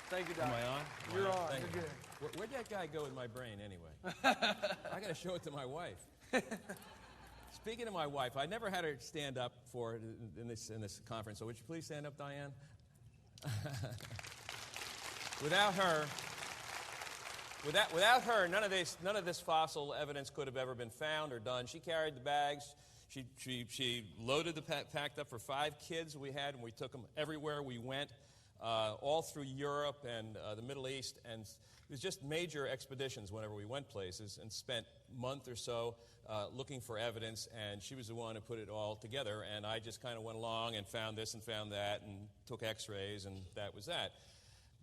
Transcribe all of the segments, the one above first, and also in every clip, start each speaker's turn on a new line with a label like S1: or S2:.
S1: Thank you, Doc.
S2: Am I on?
S1: You're on.
S2: Thank
S1: You're
S2: you.
S1: good.
S2: Where'd that guy go with my brain anyway? I got to show it to my wife. Speaking of my wife, I never had her stand up for it in this conference. So would you please stand up, Diane? Without her, none of this fossil evidence could have ever been found or done. She carried the bags. She loaded packed up for 5 kids we had, and we took them everywhere we went, all through Europe and the Middle East, and it was just major expeditions whenever we went places, and spent a month or so looking for evidence, and she was the one who put it all together, and I just kind of went along and found this and found that and took x-rays, and that was that.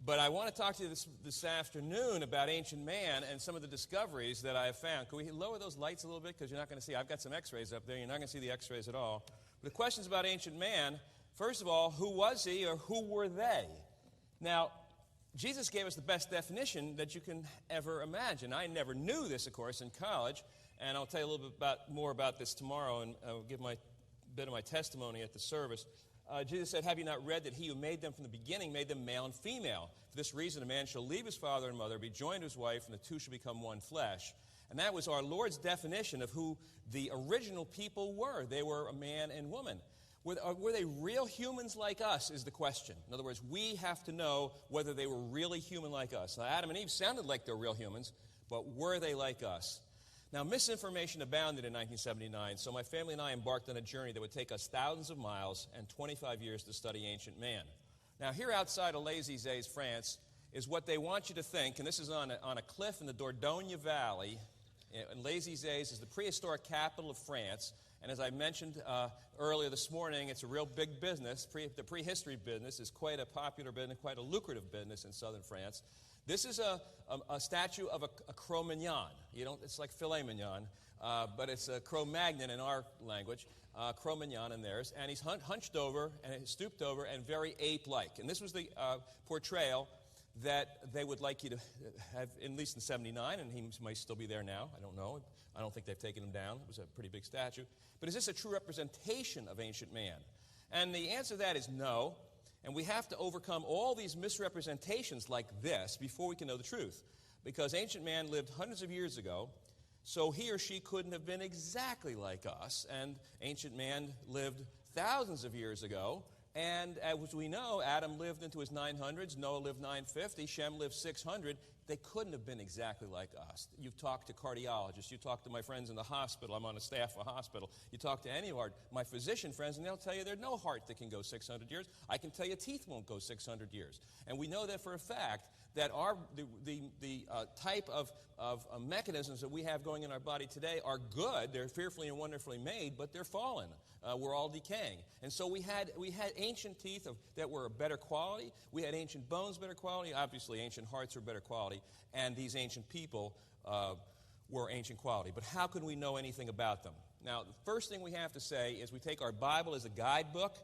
S2: But I want to talk to you this afternoon about ancient man and some of the discoveries that I have found. Can we lower those lights a little bit? Because you're not going to see. I've got some x-rays up there. You're not going to see the x-rays at all. But the questions about ancient man, first of all, who was he or who were they? Now, Jesus gave us the best definition that you can ever imagine. I never knew this, of course, in college. And I'll tell you a little bit more about this tomorrow, and I'll give my bit of my testimony at the service. Jesus said, have you not read that he who made them from the beginning made them male and female? For this reason, a man shall leave his father and mother, be joined to his wife, and the two shall become one flesh. And that was our Lord's definition of who the original people were. They were a man and woman. Were they real humans like us is the question. In other words, we have to know whether they were really human like us. Now, Adam and Eve sounded like they're real humans, but were they like us? Now, misinformation abounded in 1979, so my family and I embarked on a journey that would take us thousands of miles and 25 years to study ancient man. Now, here outside of Les-Isés, France, is what they want you to think, and this is on a cliff in the Dordogne Valley. And Les-Isés is the prehistoric capital of France, and as I mentioned earlier this morning, it's a real big business. The prehistory business is quite a popular business, quite a lucrative business in southern France. This is a statue of a Cro-Magnon. It's like filet mignon, but it's a Cro-Magnon in our language, Cro-Magnon in theirs. And he's hunched over and stooped over and very ape-like. And this was the portrayal that they would like you to have, at least in 79, and he might still be there now. I don't know. I don't think they've taken him down. It was a pretty big statue. But is this a true representation of ancient man? And the answer to that is no. And we have to overcome all these misrepresentations like this before we can know the truth. Because ancient man lived hundreds of years ago, so he or she couldn't have been exactly like us. And ancient man lived thousands of years ago. And as we know, Adam lived into his 900s, Noah lived 950, Shem lived 600. They couldn't have been exactly like us. You've talked to cardiologists. You talk to my friends in the hospital. I'm on the staff of a hospital. You talk to any of my physician friends, and they'll tell you there's no heart that can go 600 years. I can tell you teeth won't go 600 years. And we know that for a fact that the type of mechanisms that we have going in our body today are good. They're fearfully and wonderfully made, but they're fallen. We're all decaying. And so we had ancient teeth that were of better quality. We had ancient bones better quality. Obviously, ancient hearts were better quality. And these ancient people were ancient quality. But how can we know anything about them? Now, the first thing we have to say is we take our Bible as a guidebook,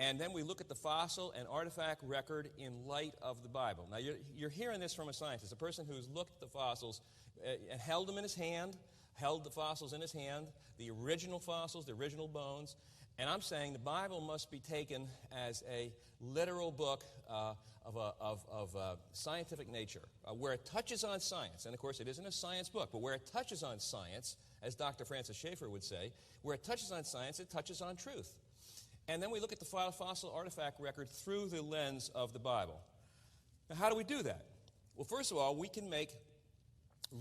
S2: and then we look at the fossil and artifact record in light of the Bible. Now, you're hearing this from a scientist, a person who's looked at the fossils and held them in his hand, held the fossils in his hand, the original fossils, the original bones. And I'm saying the Bible must be taken as a literal book of scientific nature, where it touches on science. And, of course, it isn't a science book, but where it touches on science, as Dr. Francis Schaeffer would say, where it touches on science, it touches on truth. And then we look at the fossil artifact record through the lens of the Bible. Now, how do we do that? Well, first of all, we can make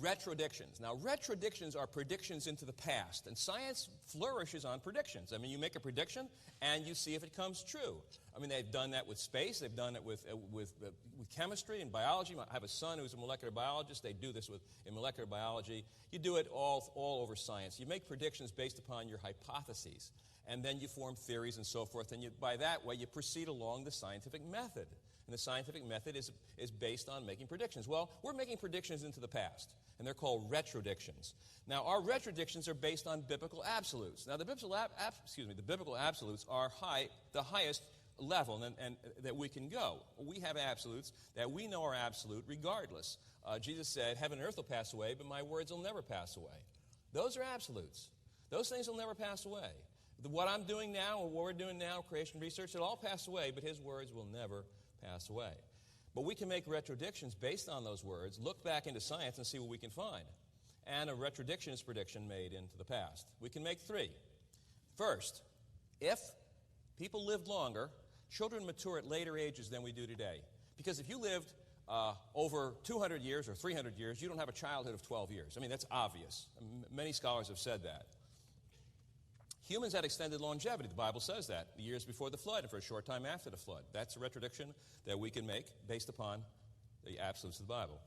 S2: retrodictions. Now, retrodictions are predictions into the past, and science flourishes on predictions. I mean, you make a prediction, and you see if it comes true. I mean, they've done that with space. They've done it with chemistry and biology. I have a son who's a molecular biologist. They do this in molecular biology. You do it all over science. You make predictions based upon your hypotheses, and then you form theories and so forth, and by that way, you proceed along the scientific method. And the scientific method is based on making predictions. Well, we're making predictions into the past, and they're called retrodictions. Now, our retrodictions are based on biblical absolutes. Now, the biblical absolutes are the highest level and that we can go. We have absolutes that we know are absolute regardless. Jesus said, heaven and earth will pass away, but my words will never pass away. Those are absolutes. Those things will never pass away. What I'm doing now, or what we're doing now, creation research, it'll all pass away, but his words will never pass away. But we can make retrodictions based on those words, look back into science and see what we can find. And a retrodiction is prediction made into the past. We can make 3. First, if people lived longer, children mature at later ages than we do today. Because if you lived over 200 years or 300 years, you don't have a childhood of 12 years. I mean, that's obvious. Many scholars have said that. Humans had extended longevity. The Bible says that. The years before the flood and for a short time after the flood. That's a retrodiction that we can make based upon the absolutes of the Bible.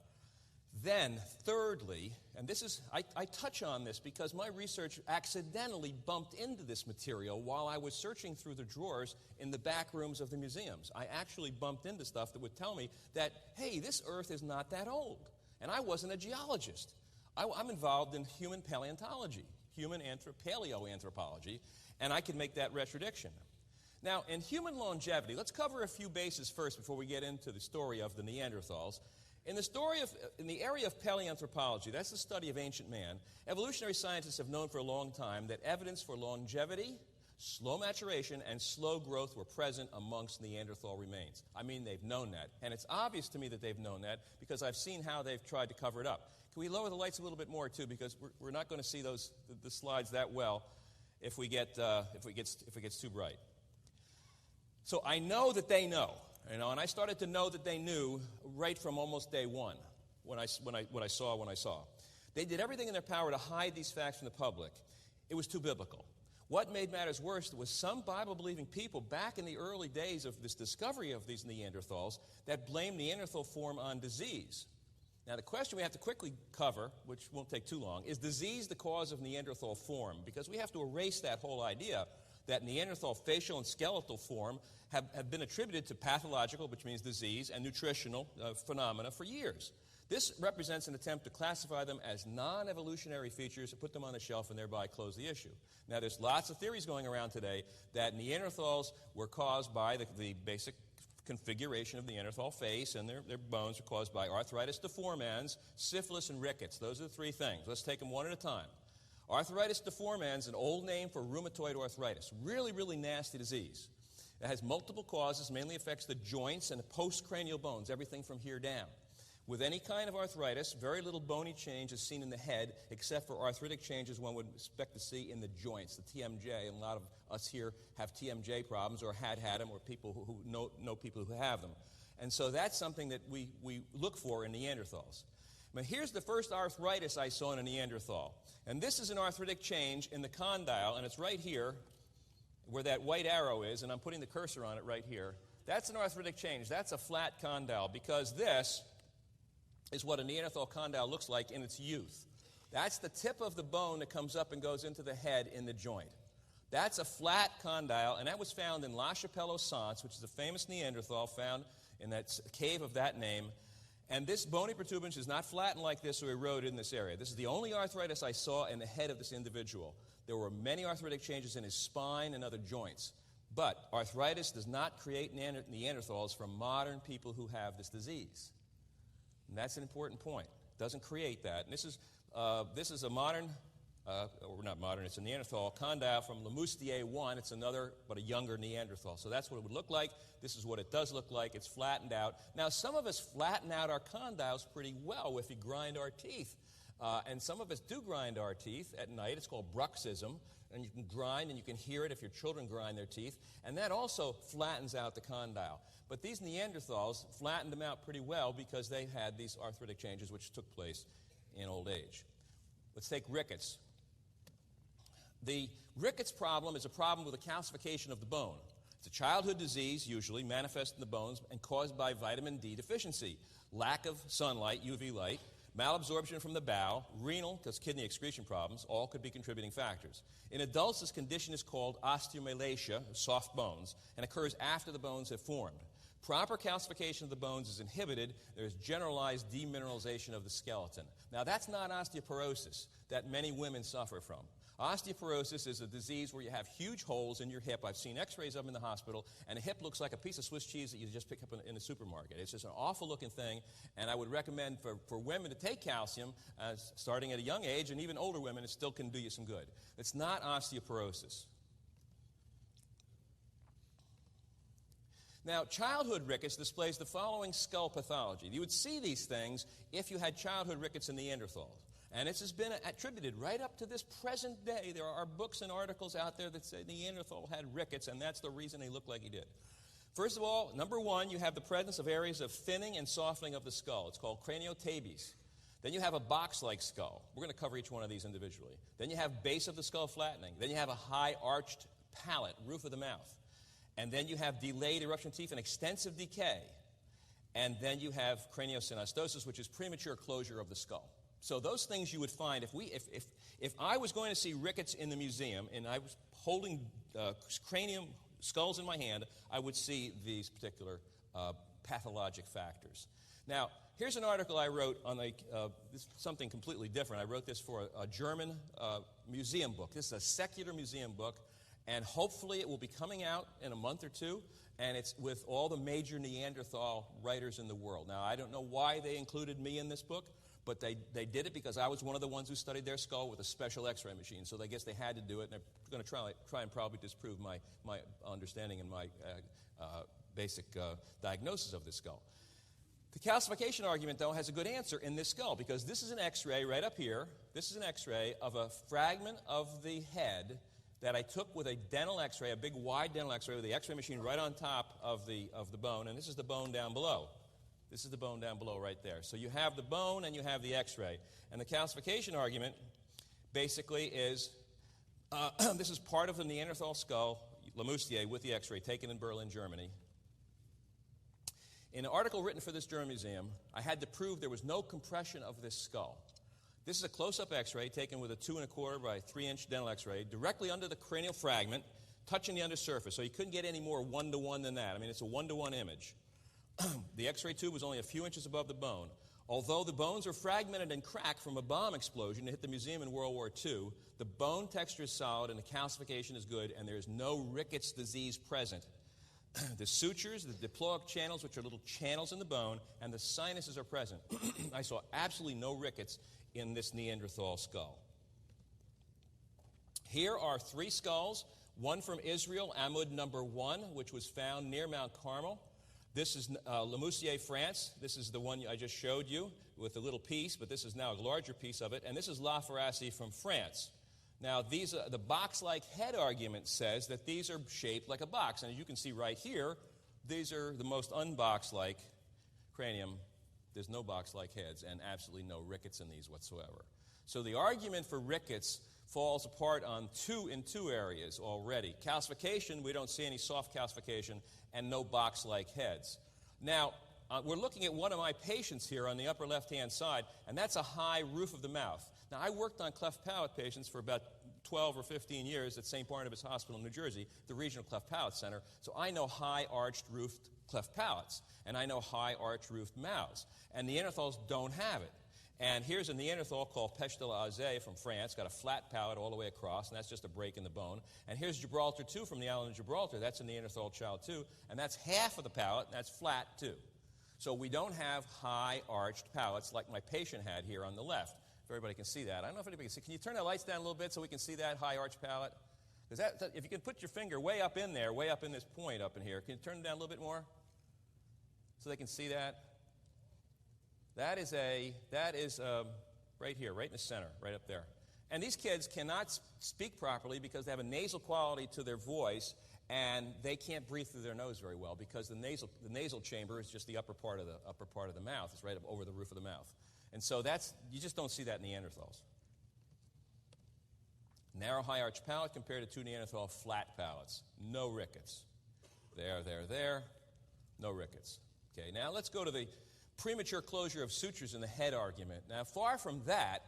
S2: Then, thirdly, and this is, I touch on this because my research accidentally bumped into this material while I was searching through the drawers in the back rooms of the museums. I actually bumped into stuff that would tell me that, hey, this Earth is not that old. And I wasn't a geologist. I'm involved in human paleontology, paleoanthropology, and I can make that retrodiction. Now, in human longevity, let's cover a few bases first before we get into the story of the Neanderthals. In the area of paleoanthropology, that's the study of ancient man, evolutionary scientists have known for a long time that evidence for longevity, slow maturation, and slow growth were present amongst Neanderthal remains. I mean, they've known that. And it's obvious to me that they've known that because I've seen how they've tried to cover it up. Can we lower the lights a little bit more, too, because we're not going to see the slides that well if it gets too bright. So I know that they know. And I started to know that they knew right from almost day one when I saw. They did everything in their power to hide these facts from the public. It was too biblical. What made matters worse was some Bible-believing people back in the early days of this discovery of these Neanderthals that blamed Neanderthal form on disease. Now, the question we have to quickly cover, which won't take too long, is disease the cause of Neanderthal form? Because we have to erase that whole idea that Neanderthal facial and skeletal form have been attributed to pathological, which means disease, and nutritional phenomena for years. This represents an attempt to classify them as non-evolutionary features, put them on the shelf, and thereby close the issue. Now, there's lots of theories going around today that Neanderthals were caused by the basic configuration of the Neanderthal face, and their bones are caused by arthritis deformans, syphilis, and rickets. Those are the 3 things. Let's take them one at a time. Arthritis deformans is an old name for rheumatoid arthritis. Really, really nasty disease. It has multiple causes, mainly affects the joints and the postcranial bones, everything from here down. With any kind of arthritis, very little bony change is seen in the head, except for arthritic changes one would expect to see in the joints, the TMJ. And a lot of us here have TMJ problems or had them, or people who know people who have them. And so that's something that we look for in Neanderthals. But here's the first arthritis I saw in a Neanderthal. And this is an arthritic change in the condyle, and it's right here where that white arrow is, and I'm putting the cursor on it right here. That's an arthritic change. That's a flat condyle, because this is what a Neanderthal condyle looks like in its youth. That's the tip of the bone that comes up and goes into the head in the joint. That's a flat condyle, and that was found in La Chapelle-aux-Saints, which is a famous Neanderthal found in that cave of that name. And this bony protuberance is not flattened like this or eroded in this area. This is the only arthritis I saw in the head of this individual. There were many arthritic changes in his spine and other joints. But arthritis does not create Neanderthals from modern people who have this disease. And that's an important point. It doesn't create that. And this is a modern, or not modern, it's a Neanderthal condyle from Lemoustier 1. It's another, but a younger Neanderthal. So that's what it would look like. This is what it does look like. It's flattened out. Now, some of us flatten out our condyles pretty well if we grind our teeth. And some of us do grind our teeth at night. It's called bruxism. And you can grind, and you can hear it if your children grind their teeth. And that also flattens out the condyle. But these Neanderthals flattened them out pretty well because they had these arthritic changes which took place in old age. Let's take rickets. The rickets problem is a problem with the calcification of the bone. It's a childhood disease, usually, manifest in the bones and caused by vitamin D deficiency, lack of sunlight, UV light, malabsorption from the bowel, renal, because kidney excretion problems, all could be contributing factors. In adults, this condition is called osteomalacia, soft bones, and occurs after the bones have formed. Proper calcification of the bones is inhibited. There's generalized demineralization of the skeleton. Now, that's not osteoporosis that many women suffer from. Osteoporosis is a disease where you have huge holes in your hip. I've seen x-rays of them in the hospital, and a hip looks like a piece of Swiss cheese that you just pick up in a supermarket. It's just an awful-looking thing, and I would recommend for women to take calcium starting at a young age, and even older women, it still can do you some good. It's not osteoporosis. Now, childhood rickets displays the following skull pathology. You would see these things if you had childhood rickets in Neanderthals. And this has been attributed right up to this present day. There are books and articles out there that say Neanderthal had rickets, and that's the reason he looked like he did. First of all, number one, you have the presence of areas of thinning and softening of the skull. It's called craniotabes. Then you have a box-like skull. We're going to cover each one of these individually. Then you have base of the skull flattening. Then you have a high arched palate, roof of the mouth. And then you have delayed eruption of teeth and extensive decay. And then you have craniosynostosis, which is premature closure of the skull. So those things you would find, if I was going to see rickets in the museum and I was holding cranium skulls in my hand, I would see these particular pathologic factors. Now, here's an article I wrote on something completely different. I wrote this for a German museum book. This is a secular museum book, and hopefully it will be coming out in a month or two, and it's with all the major Neanderthal writers in the world. Now, I don't know why they included me in this book, but they did it because I was one of the ones who studied their skull with a special x-ray machine, so I guess they had to do it, and they're going to try and probably disprove my understanding and my basic diagnosis of this skull. The calcification argument, though, has a good answer in this skull, because this is an x-ray right up here. This is an x-ray of a fragment of the head that I took with a dental x-ray, a big wide dental x-ray with the x-ray machine right on top of the bone, and this is the bone down below. This is the bone down below right there. So you have the bone and you have the x-ray. And the calcification argument basically is, this is part of the Neanderthal skull, Lemoustier, with the x-ray, taken in Berlin, Germany. In an article written for this German museum, I had to prove there was no compression of this skull. This is a close-up x-ray taken with a 2¼ by 3-inch dental x-ray directly under the cranial fragment, touching the undersurface. So you couldn't get any more one-to-one than that. I mean, it's a one-to-one image. The x-ray tube was only a few inches above the bone. Although the bones are fragmented and cracked from a bomb explosion that hit the museum in World War II, the bone texture is solid and the calcification is good, and there is no rickets disease present. The sutures, the diploic channels, which are little channels in the bone, and the sinuses are present. I saw absolutely no rickets in this Neanderthal skull. Here are 3 skulls, one from Israel, Amud number 1, which was found near Mount Carmel. This is Lemoustier, France. This is the one I just showed you with a little piece, but this is now a larger piece of it. And this is La Ferrassie from France. Now, the box-like head argument says that these are shaped like a box. And as you can see right here, these are the most unbox-like cranium. There's no box-like heads and absolutely no rickets in these whatsoever. So the argument for rickets falls apart in two areas already. Calcification, we don't see any soft calcification, and no box-like heads. Now, we're looking at one of my patients here on the upper left-hand side, and that's a high roof of the mouth. Now, I worked on cleft palate patients for about 12 or 15 years at St. Barnabas Hospital in New Jersey, the Regional Cleft Palate Center, so I know high arched roofed cleft palates, and I know high arched roofed mouths, and Neanderthals don't have it. And here's a Neanderthal called Pech de la Haze from France, got a flat palate all the way across, and that's just a break in the bone. And here's Gibraltar, too, from the island of Gibraltar. That's a Neanderthal child, too, and that's half of the palate, and that's flat, too. So we don't have high arched palates like my patient had here on the left. If everybody can see that. I don't know if anybody can see. Can you turn the lights down a little bit so we can see that high arched palate? Because if you can put your finger way up in there, way up in this point up in here, can you turn it down a little bit more so they can see that? That is right here, right in the center, right up there. And these kids cannot speak properly because they have a nasal quality to their voice, and they can't breathe through their nose very well because the nasal chamber is just the upper part of the mouth. It's right up over the roof of the mouth. And so you just don't see that in Neanderthals. Narrow, high arch palate compared to 2 Neanderthal flat palates. No rickets. There. No rickets. Okay, now let's go to the premature closure of sutures in the head argument. Now, far from that,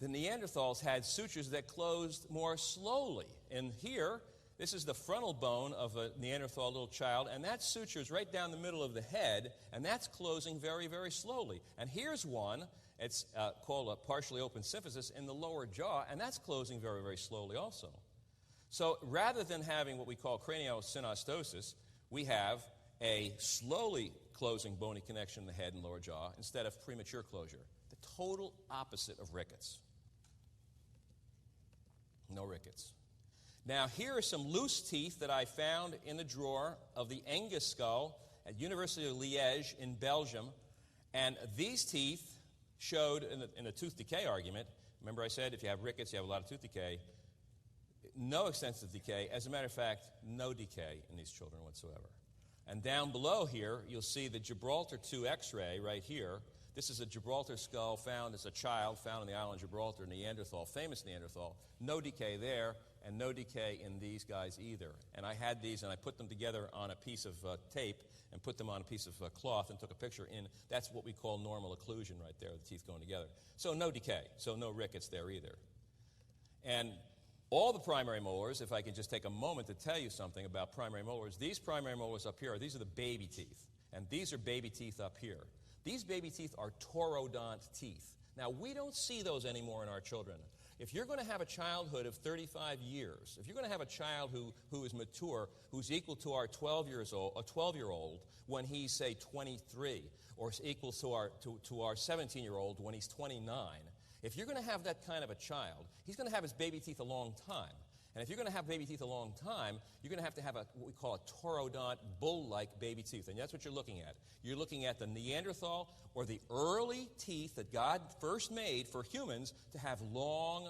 S2: the Neanderthals had sutures that closed more slowly. And here, this is the frontal bone of a Neanderthal little child, and that suture is right down the middle of the head, and that's closing very, very slowly. And here's one, it's called a partially open symphysis in the lower jaw, and that's closing very, very slowly also. So rather than having what we call craniosynostosis, we have a slowly closing bony connection in the head and lower jaw instead of premature closure. The total opposite of rickets. No rickets. Now, here are some loose teeth that I found in the drawer of the Angus skull at University of Liège in Belgium. And these teeth showed, in the tooth decay argument, remember I said if you have rickets, you have a lot of tooth decay, no extensive decay. As a matter of fact, no decay in these children whatsoever. And down below here, you'll see the Gibraltar 2 X-ray right here. This is a Gibraltar skull found as a child, found on the island of Gibraltar, Neanderthal, famous Neanderthal. No decay there, and no decay in these guys either. And I had these, and I put them together on a piece of tape and put them on a piece of cloth and took a picture in. That's what we call normal occlusion right there, the teeth going together. So no decay, so no rickets there either. And all the primary molars, if I could just take a moment to tell you something about primary molars, these primary molars up here, these are the baby teeth. And these are baby teeth up here. These baby teeth are taurodont teeth. Now, we don't see those anymore in our children. If you're going to have a childhood of 35 years, if you're going to have a child who is mature, who's equal to our 12-year-old when he's, say, 23, or equal to our 17-year-old when he's 29, if you're going to have that kind of a child, he's going to have his baby teeth a long time. And if you're going to have baby teeth a long time, you're going to have what we call a taurodont, bull-like baby teeth. And that's what you're looking at. You're looking at the Neanderthal or the early teeth that God first made for humans to have long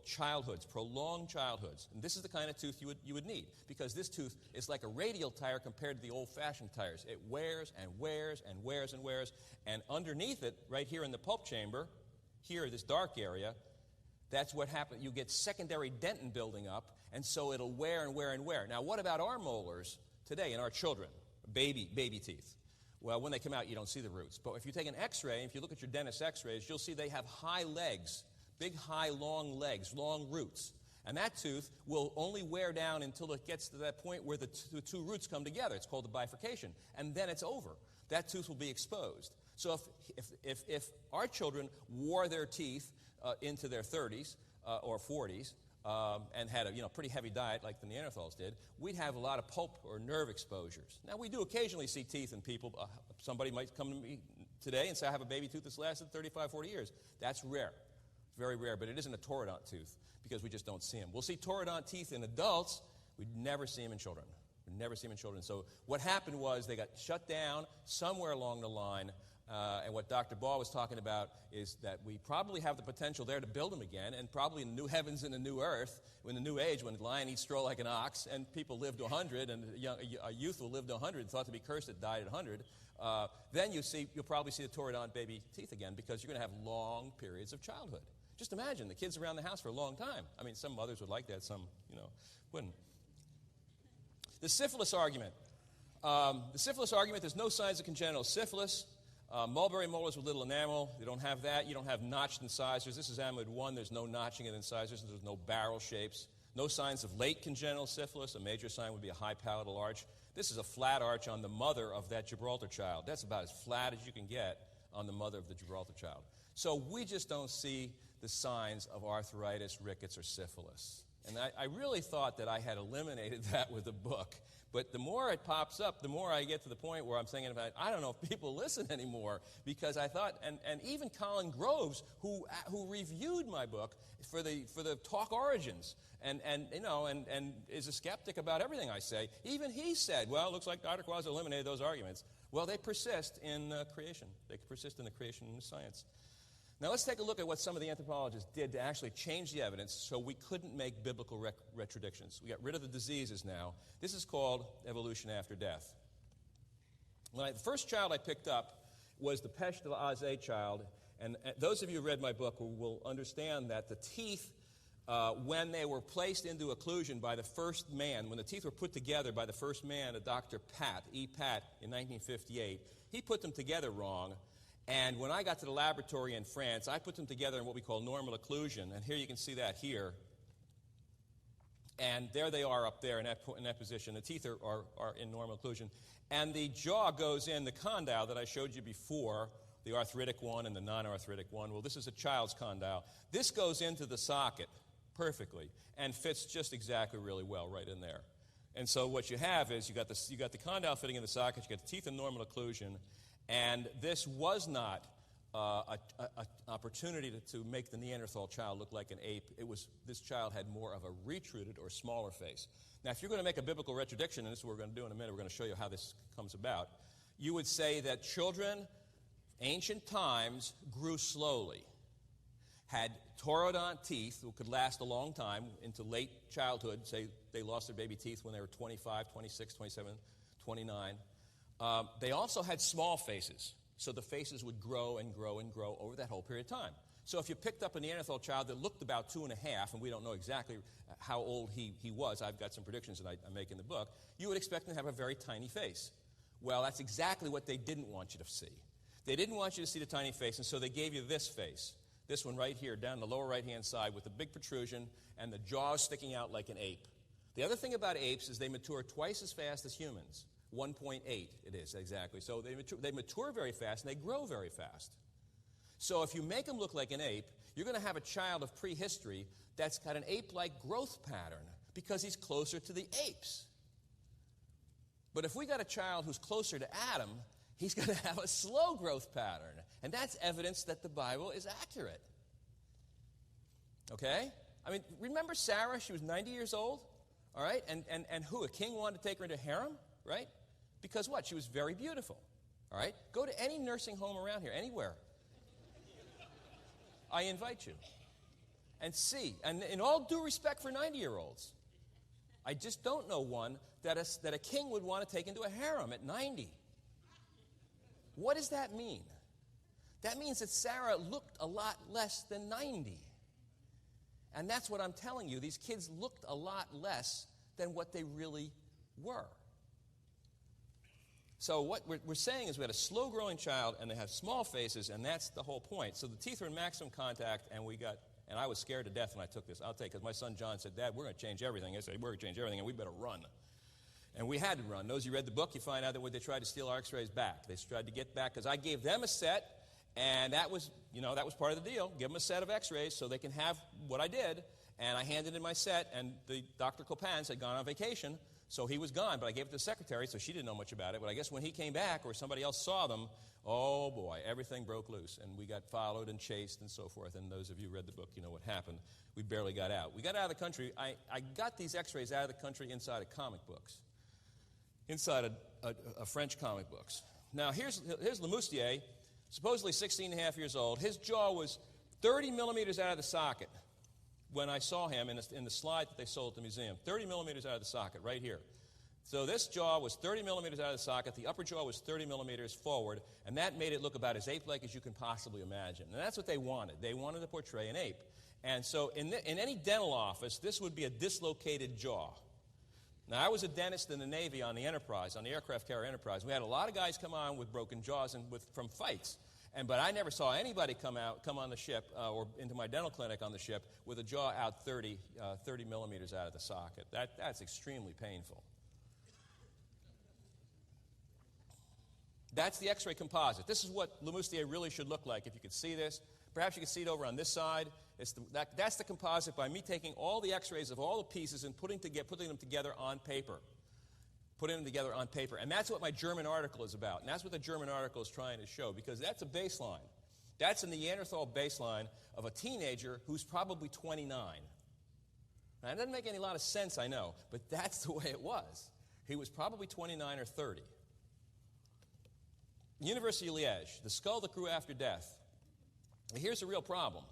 S2: childhoods, prolonged childhoods. And this is the kind of tooth you would need, because this tooth is like a radial tire compared to the old-fashioned tires. It wears and wears and wears and wears. And underneath it, right here in the pulp chamber, here, this dark area, that's what happens. You get secondary dentin building up, and so it'll wear and wear and wear. Now, what about our molars today in our children, baby teeth? Well, when they come out, you don't see the roots. But if you take an X-ray, if you look at your dentist X-rays, you'll see they have high legs, big, high, long legs, long roots. And that tooth will only wear down until it gets to that point where the two roots come together. It's called the bifurcation. And then it's over. That tooth will be exposed. So if our children wore their teeth into their 30s or 40s and had a pretty heavy diet like the Neanderthals did, we'd have a lot of pulp or nerve exposures. Now, we do occasionally see teeth in people. Somebody might come to me today and say, I have a baby tooth that's lasted 35, 40 years. That's rare, very rare, but it isn't a taurodont tooth because we just don't see them. We'll see taurodont teeth in adults. We'd never see them in children. We'd never see them in children. So what happened was they got shut down somewhere along the line. And what Dr. Ball was talking about is that we probably have the potential there to build them again, and probably in the new heavens and the new earth, in the new age, when the lion eats straw like an ox, and people live to 100, and a youth will live to 100, thought to be cursed that died at 100, then you'll probably see the taurodont baby teeth again, because you're going to have long periods of childhood. Just imagine the kids around the house for a long time. I mean, some mothers would like that, some, wouldn't. The syphilis argument. There's no signs of congenital syphilis. Mulberry molars with little enamel, they don't have that. You don't have notched incisors. This is amyloid 1. There's no notching in incisors. There's no barrel shapes. No signs of late congenital syphilis. A major sign would be a high palatal arch. This is a flat arch on the mother of that Gibraltar child. That's about as flat as you can get on the mother of the Gibraltar child. So we just don't see the signs of arthritis, rickets, or syphilis. And I really thought that I had eliminated that with the book. But the more it pops up, the more I get to the point where I'm thinking about, I don't know if people listen anymore, because I thought, and even Colin Groves, who reviewed my book for the Talk Origins, and is a skeptic about everything I say, even he said, well, it looks like Dr. Quaz eliminated those arguments. Well, they persist in creation. They persist in the creation of science. Now let's take a look at what some of the anthropologists did to actually change the evidence so we couldn't make biblical retrodictions. We got rid of the diseases now. This is called evolution after death. The first child I picked up was the Pesh de l'Azé child, and those of you who read my book will understand that the teeth, when they were placed into occlusion by the first man, when the teeth were put together by the first man, a Dr. Pat, E. Pat, in 1958, he put them together wrong. And when I got to the laboratory in France, I put them together in what we call normal occlusion. And here you can see that here. And there they are up there in that position. The teeth are in normal occlusion. And the jaw goes in, the condyle that I showed you before, the arthritic one and the non-arthritic one. Well, this is a child's condyle. This goes into the socket perfectly and fits just exactly really well right in there. And so what you have is you got the condyle fitting in the socket, you got the teeth in normal occlusion. And this was not an opportunity to make the Neanderthal child look like an ape. This child had more of a retreated or smaller face. Now, if you're going to make a biblical retrodiction, and this is what we're going to do in a minute, we're going to show you how this comes about, you would say that children, ancient times, grew slowly, had pterodont teeth that could last a long time into late childhood. Say they lost their baby teeth when they were 25, 26, 27, 29. They also had small faces, so the faces would grow and grow and grow over that whole period of time. So if you picked up a Neanderthal child that looked about 2.5, and we don't know exactly how old he was, I've got some predictions that I make in the book, you would expect him to have a very tiny face. Well, that's exactly what they didn't want you to see. They didn't want you to see the tiny face, and so they gave you this face. This one right here, down the lower right-hand side with the big protrusion and the jaws sticking out like an ape. The other thing about apes is they mature twice as fast as humans. 1.8 it is, exactly. So they mature very fast, and they grow very fast. So if you make them look like an ape, you're going to have a child of prehistory that's got an ape-like growth pattern because he's closer to the apes. But if we got a child who's closer to Adam, he's going to have a slow growth pattern. And that's evidence that the Bible is accurate. Okay? I mean, remember Sarah? She was 90 years old, all right? And who? A king wanted to take her into harem, right? Because what? She was very beautiful, all right? Go to any nursing home around here, anywhere. I invite you. And see, and in all due respect for 90-year-olds, I just don't know one that a king would want to take into a harem at 90. What does that mean? That means that Sarah looked a lot less than 90. And that's what I'm telling you. These kids looked a lot less than what they really were. So what we're saying is we had a slow-growing child, and they have small faces, and that's the whole point. So the teeth are in maximum contact, and I was scared to death when I took this. I'll take it, because my son John said, Dad, we're going to change everything. I said, we're going to change everything, and we better run. And we had to run. Those of you who read the book, you find out that when they tried to steal our x-rays back, they tried to get back, because I gave them a set, and that was part of the deal. Give them a set of x-rays so they can have what I did, and I handed in my set, and Dr. Copans had gone on vacation, so he was gone, but I gave it to the secretary, so she didn't know much about it. But I guess when he came back or somebody else saw them, oh boy, everything broke loose, and we got followed and chased and so forth. And those of you who read the book, you know what happened. We barely got out. We got out of the country. I got these x-rays out of the country inside of comic books, inside a French comic books. Now, here's Lemoustier, supposedly 16 and a half years old. His jaw was 30 millimeters out of the socket when I saw him in the slide that they sold at the museum. 30 millimeters out of the socket, right here. So this jaw was 30 millimeters out of the socket. The upper jaw was 30 millimeters forward, and that made it look about as ape-like as you can possibly imagine. And that's what they wanted. They wanted to portray an ape. And so in any dental office, this would be a dislocated jaw. Now, I was a dentist in the Navy on the Enterprise, on the aircraft carrier Enterprise. We had a lot of guys come on with broken jaws and from fights. But I never saw anybody come on the ship or into my dental clinic on the ship with a jaw out 30 millimeters out of the socket. That's extremely painful. That's the X-ray composite. This is what Lemoustier really should look like. If you could see this, perhaps you could see it over on this side. That's the composite by me taking all the X-rays of all the pieces and putting them together on paper. Putting them together on paper. And that's what my German article is about. And that's what the German article is trying to show, because that's a baseline. That's a Neanderthal baseline of a teenager who's probably 29. Now, that doesn't make any lot of sense, I know, but that's the way it was. He was probably 29 or 30. University of Liège, the skull that grew after death. Here's a real problem.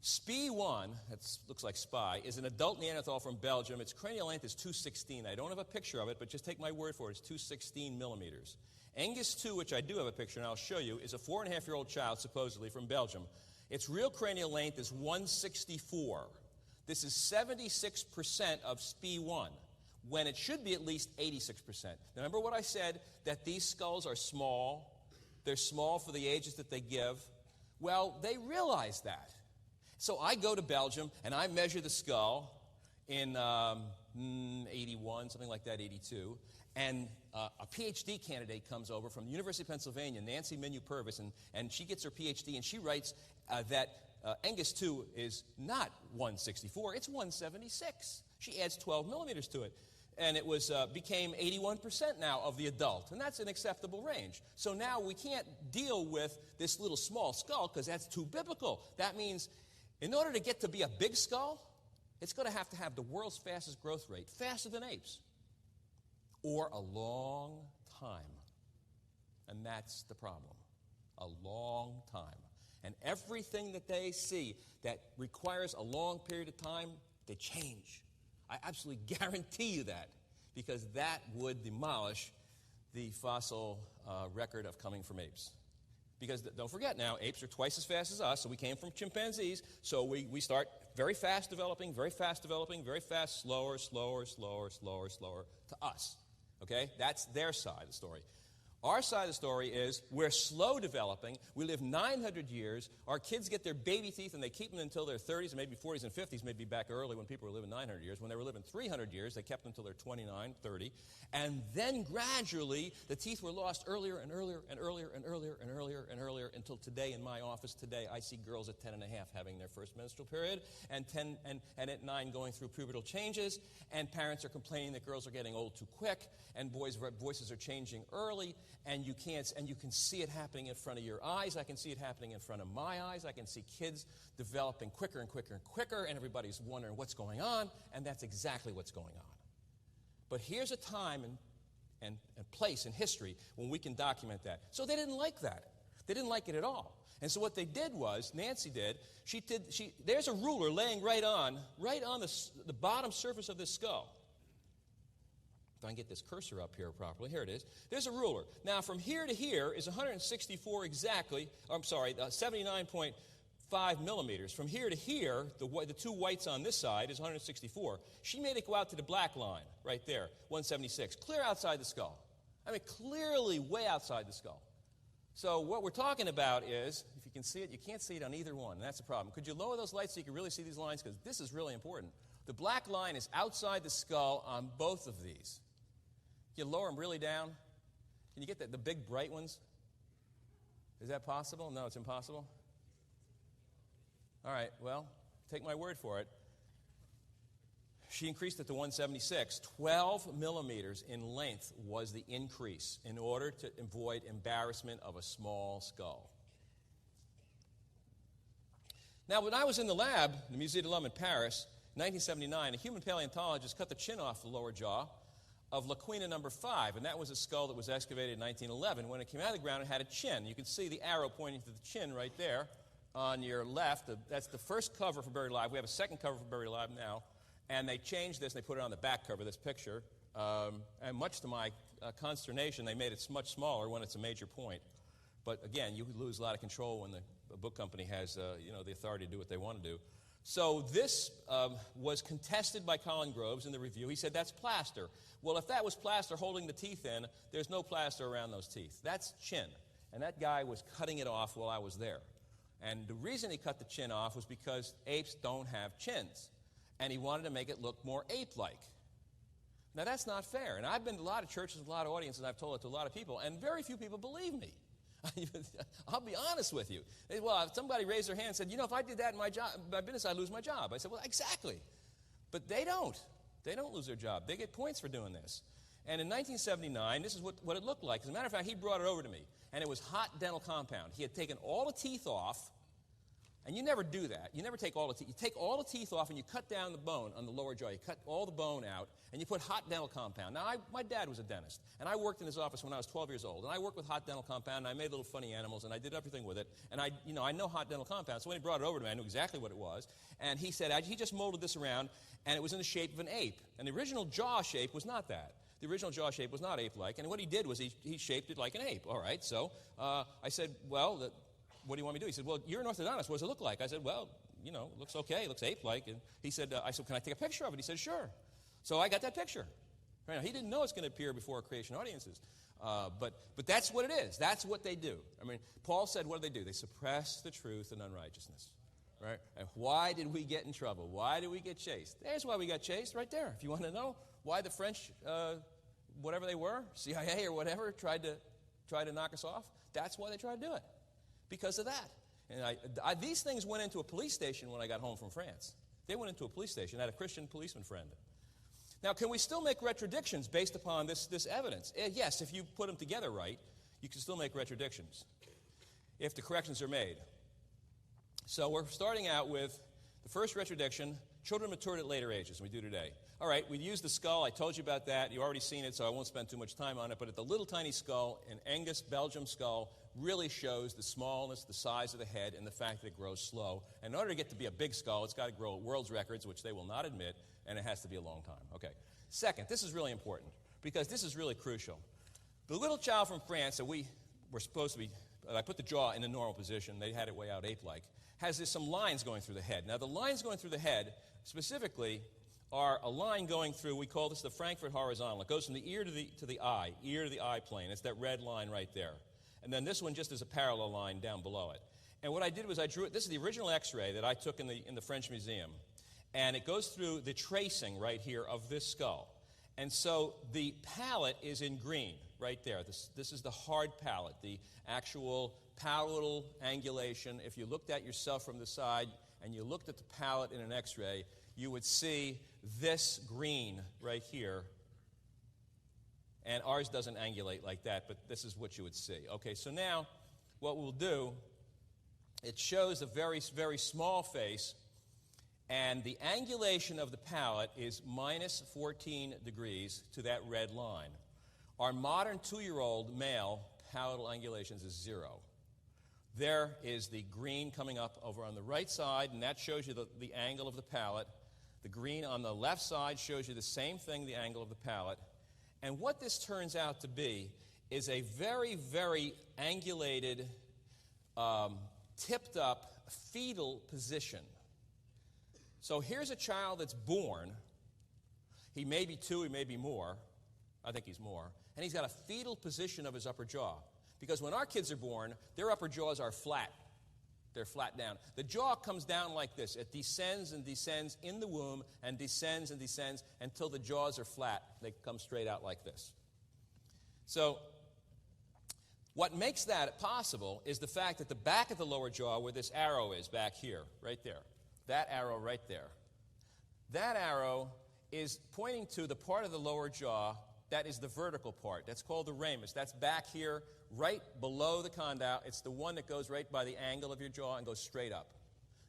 S2: SPI1, that looks like spy, is an adult Neanderthal from Belgium. Its cranial length is 216. I don't have a picture of it, but just take my word for it. It's 216 millimeters. Angus 2, which I do have a picture, and I'll show you, is a 4.5-year-old child, supposedly, from Belgium. Its real cranial length is 164. This is 76% of SPI1, when it should be at least 86%. Now, remember what I said, that these skulls are small? They're small for the ages that they give. Well, they realize that. So I go to Belgium, and I measure the skull in 81, something like that, 82. And a PhD candidate comes over from the University of Pennsylvania, Nancy Menu-Purvis, and she gets her PhD, and she writes that Angus 2 is not 164, it's 176. She adds 12 millimeters to it. and it was became 81% now of the adult, and that's an acceptable range. So now we can't deal with this little small skull because that's too biblical. That means in order to get to be a big skull, it's going to have the world's fastest growth rate, faster than apes, or a long time. And that's the problem, a long time. And everything that they see that requires a long period of time, they change. I absolutely guarantee you that, because that would demolish the fossil record of coming from apes. Because don't forget now, apes are twice as fast as us, so we came from chimpanzees, so we start very fast developing, very fast, slower to us. Okay? That's their side of the story. Our side of the story is we're slow developing. We live 900 years. Our kids get their baby teeth, and they keep them until their 30s, and maybe 40s and 50s, maybe back early when people were living 900 years. When they were living 300 years, they kept them until they're 29, 30. And then gradually, the teeth were lost earlier and earlier and earlier and earlier and earlier and earlier until today in my office today, I see girls at 10 and a half having their first menstrual period, and at 9 going through pubertal changes, and parents are complaining that girls are getting old too quick, and boys' voices are changing early, and you can see it happening in front of your eyes. I can see it happening in front of my eyes. I can see kids developing quicker and quicker and quicker, and everybody's wondering what's going on, and that's exactly what's going on. But here's a time and place in history when we can document that. So they didn't like that. They didn't like it at all. And so what they did was, Nancy did, there's a ruler laying right on the bottom surface of this skull. If I can get this cursor up here properly, here it is. There's a ruler. Now, from here to here is 164 exactly, 79.5 millimeters. From here to here, the two whites on this side is 164. She made it go out to the black line right there, 176, clear outside the skull. I mean, clearly way outside the skull. So what we're talking about is, if you can see it, you can't see it on either one, and that's the problem. Could you lower those lights so you can really see these lines? Because this is really important. The black line is outside the skull on both of these. You lower them really down. Can you get the big bright ones? Is that possible? No, it's impossible. All right, well, take my word for it. She increased it to 176. 12 millimeters in length was the increase in order to avoid embarrassment of a small skull. Now, when I was in the lab, the Musée de l'Homme in Paris, in 1979, a human paleontologist cut the chin off the lower jaw of Laquina number 5, and that was a skull that was excavated in 1911. When it came out of the ground, it had a chin. You can see the arrow pointing to the chin right there on your left. That's the first cover for Buried Alive. We have a second cover for Buried Alive now, and they changed this, and they put it on the back cover of this picture, and much to my consternation, they made it much smaller when it's a major point. But again, you lose a lot of control when the book company has the authority to do what they want to do. So this was contested by Colin Groves in the review. He said, that's plaster. Well, if that was plaster holding the teeth in, there's no plaster around those teeth. That's chin. And that guy was cutting it off while I was there. And the reason he cut the chin off was because apes don't have chins. And he wanted to make it look more ape-like. Now, that's not fair. And I've been to a lot of churches, a lot of audiences, and I've told it to a lot of people, and very few people believe me. I'll be honest with you. Well, somebody raised their hand and said, if I did that in my business, I'd lose my job. I said, well, exactly. But they don't. They don't lose their job. They get points for doing this. And in 1979, this is what it looked like. As a matter of fact, he brought it over to me, and it was hot dental compound. He had taken all the teeth off, and you never do that. You never take all the teeth. You take all the teeth off, and you cut down the bone on the lower jaw. You cut all the bone out, and you put hot dental compound. Now, my dad was a dentist, and I worked in his office when I was 12 years old, and I worked with hot dental compound, and I made little funny animals, and I did everything with it, and I know hot dental compound, so when he brought it over to me, I knew exactly what it was, and he said he just molded this around, and it was in the shape of an ape, and the original jaw shape was not that. The original jaw shape was not ape-like, and what he did was he shaped it like an ape. All right, so I said, well, what do you want me to do? He said, well, you're an orthodontist. What does it look like? I said, well, it looks okay. It looks ape-like. And he said, I said, can I take a picture of it? He said, sure. So I got that picture. Right now, he didn't know it's going to appear before creation audiences. But that's what it is. That's what they do. I mean, Paul said, what do? They suppress the truth and unrighteousness. Right? And why did we get in trouble? Why did we get chased? There's why we got chased right there. If you want to know why the French, whatever they were, CIA or whatever, tried to knock us off, that's why they tried to do it. Because of that. And these things went into a police station when I got home from France. They went into a police station. I had a Christian policeman friend. Now, can we still make retrodictions based upon this evidence? Yes, if you put them together right, you can still make retrodictions if the corrections are made. So we're starting out with the first retrodiction, children matured at later ages, and we do today. All right, we used the skull. I told you about that. You've already seen it, so I won't spend too much time on it. But at the little tiny skull, an Angus Belgium skull, really shows the smallness, the size of the head, and the fact that it grows slow. And in order to get to be a big skull, it's got to grow world's records, which they will not admit, and it has to be a long time. Okay. Second, this is really important because this is really crucial. The little child from France that we were supposed to be, I put the jaw in the normal position, they had it way out ape-like, has some lines going through the head. Now, the lines going through the head specifically are a line going through, we call this the Frankfurt horizontal. It goes from the ear to the eye plane. It's that red line right there. And then this one just is a parallel line down below it. And what I did was I drew it. This is the original X-ray that I took in the French Museum. And it goes through the tracing right here of this skull. And so the palate is in green right there. This is the hard palate, the actual palatal angulation. If you looked at yourself from the side and you looked at the palate in an X-ray, you would see this green right here. And ours doesn't angulate like that, but this is what you would see. Okay, so now what we'll do, it shows a very, very small face, and the angulation of the palate is minus 14 degrees to that red line. Our modern 2-year-old male palatal angulations is 0. There is the green coming up over on the right side, and that shows you the angle of the palate. The green on the left side shows you the same thing, the angle of the palate. And what this turns out to be is a very, very angulated, tipped up fetal position. So here's a child that's born. He may be 2, he may be more. I think he's more. And he's got a fetal position of his upper jaw. Because when our kids are born, their upper jaws are flat. They're flat down. The jaw comes down like this. It descends and descends in the womb and descends until the jaws are flat. They come straight out like this. So what makes that possible is the fact that the back of the lower jaw, where this arrow is back here, right there, that arrow right there, that arrow is pointing to the part of the lower jaw that is the vertical part. That's called the ramus. That's back here, right below the condyle. It's the one that goes right by the angle of your jaw and goes straight up.